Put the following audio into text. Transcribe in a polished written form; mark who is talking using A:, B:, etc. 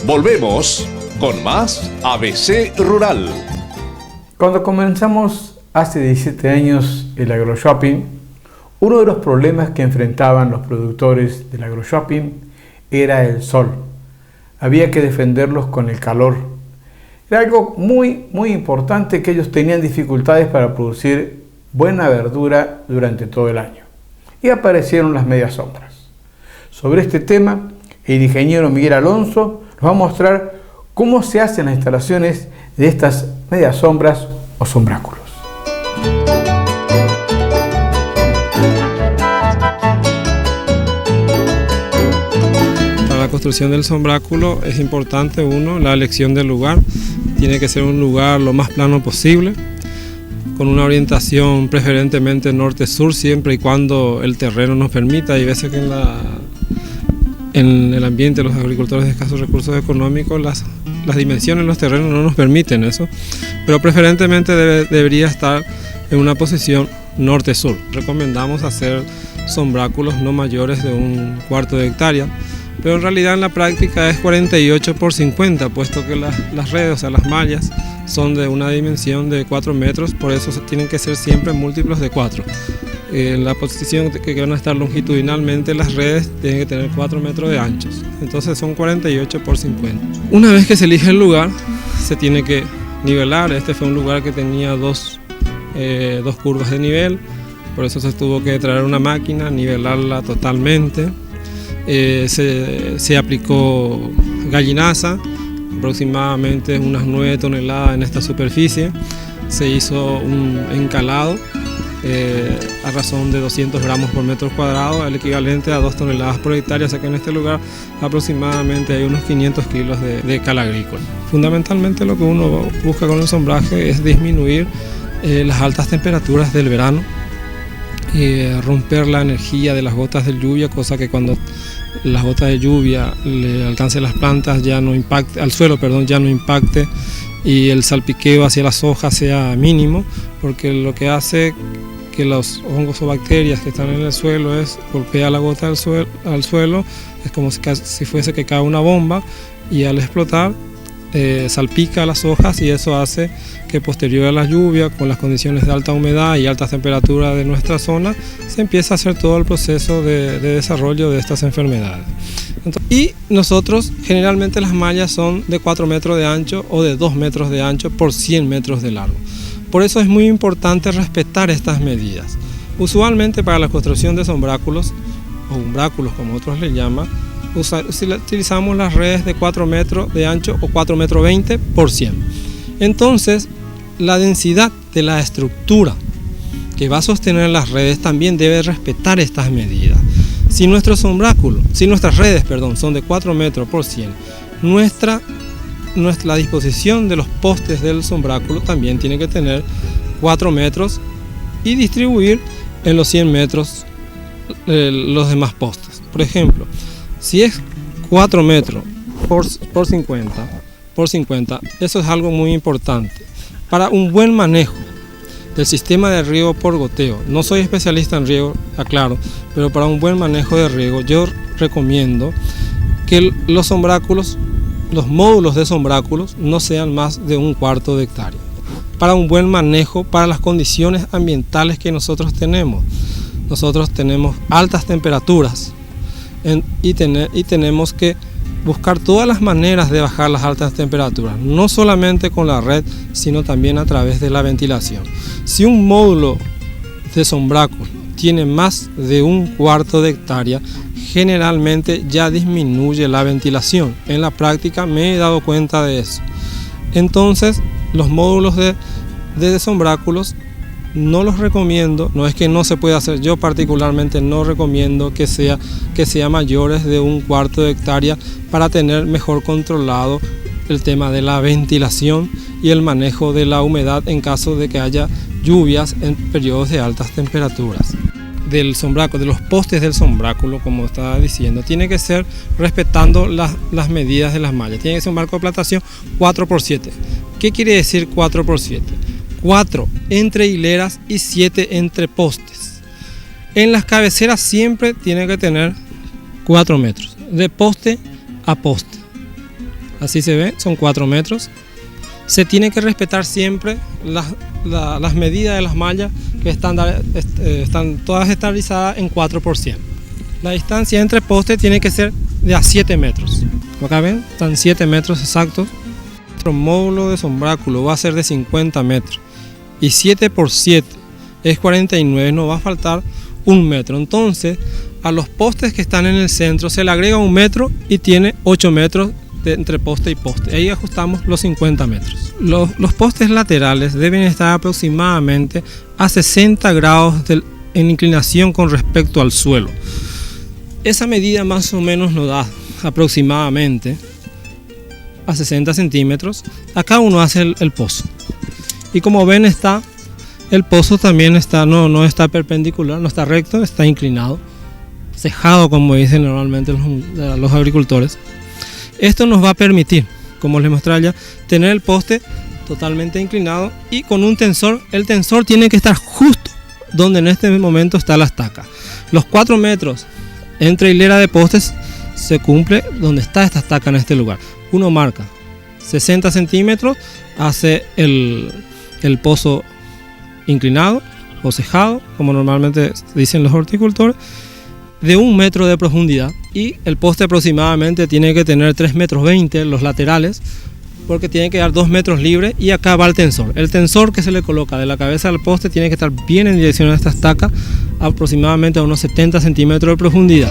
A: Volvemos con más ABC Rural.
B: Cuando comenzamos hace 17 años el agroshopping, uno de los problemas que enfrentaban los productores del agroshopping era el sol. Había que defenderlos con el calor. Era algo muy importante, que ellos tenían dificultades para producir buena verdura durante todo el año. Y aparecieron las medias sombras. Sobre este tema, el ingeniero Miguel Alonso nos va a mostrar cómo se hacen las instalaciones de estas medias sombras o sombráculos.
C: Para la construcción del sombráculo es importante, la elección del lugar. Tiene que ser un lugar lo más plano posible, con una orientación preferentemente norte-sur, siempre y cuando el terreno nos permita. Hay veces que en el ambiente de los agricultores de escasos recursos económicos las dimensiones de los terrenos no nos permiten eso, pero preferentemente debería estar en una posición norte-sur. Recomendamos hacer sombráculos no mayores de 1/4 de hectárea, pero en realidad en la práctica es 48 por 50, puesto que las redes, o sea las mallas, son de una dimensión de 4 metros, por eso tienen que ser siempre múltiplos de 4. En la posición que van a estar longitudinalmente, las redes tienen que tener 4 metros de anchos, entonces son 48 por 50. Una vez que se elige el lugar, se tiene que nivelar. Este fue un lugar que tenía dos curvas de nivel, por eso se tuvo que traer una máquina, nivelarla totalmente. Se aplicó gallinaza, aproximadamente unas 9 toneladas en esta superficie. Se hizo un encalado a razón de 200 gramos por metro cuadrado, el equivalente a 2 toneladas por hectárea, o sea que en este lugar aproximadamente hay unos 500 kilos de cal agrícola. Fundamentalmente lo que uno busca con el sombraje es disminuir las altas temperaturas del verano, romper la energía de las gotas de lluvia, cosa que cuando las gotas de lluvia le alcance las plantas al suelo ya no impacte, y el salpiqueo hacia las hojas sea mínimo, porque lo que hace que los hongos o bacterias que están en el suelo golpea la gota al suelo, es como si fuese que cae una bomba, y al explotar salpica las hojas, y eso hace que posterior a la lluvia, con las condiciones de alta humedad y altas temperaturas de nuestra zona, se empieza a hacer todo el proceso de desarrollo de estas enfermedades. Y nosotros generalmente las mallas son de 4 metros de ancho o de 2 metros de ancho por 100 metros de largo. Por eso es muy importante respetar estas medidas. Usualmente para la construcción de sombráculos, o umbráculos como otros le llaman, utilizamos las redes de 4 metros de ancho o 4 metros 20 por 100. Entonces, la densidad de la estructura que va a sostener las redes también debe respetar estas medidas. Si nuestras redes son de 4 metros por 100, la disposición de los postes del sombráculo también tiene que tener 4 metros y distribuir en los 100 metros los demás postes. Por ejemplo, si es 4 metros por 50, eso es algo muy importante. Para un buen manejo del sistema de riego por goteo, no soy especialista en riego, aclaro, pero para un buen manejo de riego yo recomiendo que los módulos de sombráculos no sean más de 1/4 de hectárea. Para un buen manejo, para las condiciones ambientales que nosotros tenemos altas temperaturas y tenemos que buscar todas las maneras de bajar las altas temperaturas, no solamente con la red, sino también a través de la ventilación. Si un módulo de sombráculo tiene más de 1/4 de hectárea, generalmente ya disminuye la ventilación. En la práctica me he dado cuenta de eso. Entonces, los módulos de sombráculos no los recomiendo, no es que no se pueda hacer, yo particularmente no recomiendo que sea mayores de 1/4 de hectárea para tener mejor controlado el tema de la ventilación y el manejo de la humedad en caso de que haya lluvias en periodos de altas temperaturas. Del sombráculo, de los postes del sombráculo, como estaba diciendo, tiene que ser respetando las medidas de las mallas. Tiene que ser un marco de plantación 4x7. ¿Qué quiere decir 4x7? 4 entre hileras y 7 entre postes. En las cabeceras siempre tiene que tener 4 metros, de poste a poste. Así se ve, son 4 metros. Se tiene que respetar siempre las medidas de las mallas que están todas estabilizadas en 4%. La distancia entre postes tiene que ser de a 7 metros. Como acá ven, están 7 metros exactos. Nuestro módulo de sombráculo va a ser de 50 metros. Y 7 por 7 es 49, nos va a faltar 1 metro. Entonces, a los postes que están en el centro se le agrega 1 metro y tiene 8 metros entre poste y poste. Ahí ajustamos los 50 metros. Los postes laterales deben estar aproximadamente a 60 grados en inclinación con respecto al suelo. Esa medida más o menos nos da aproximadamente a 60 centímetros. Acá uno hace el pozo. Y como ven, el pozo también no está perpendicular, no está recto, está inclinado, cejado, como dicen normalmente los agricultores. Esto nos va a permitir, como les mostré ya, tener el poste totalmente inclinado y con un tensor. El tensor tiene que estar justo donde en este momento está la estaca. Los 4 metros entre hilera de postes se cumple donde está esta estaca en este lugar. Uno marca 60 centímetros, hace el pozo inclinado o cejado, como normalmente dicen los horticultores, de 1 metro de profundidad, y el poste aproximadamente tiene que tener 3,20 metros los laterales, porque tiene que dar 2 metros libres, y acá va el tensor. El tensor que se le coloca de la cabeza al poste tiene que estar bien en dirección a esta estaca, aproximadamente a unos 70 centímetros de profundidad.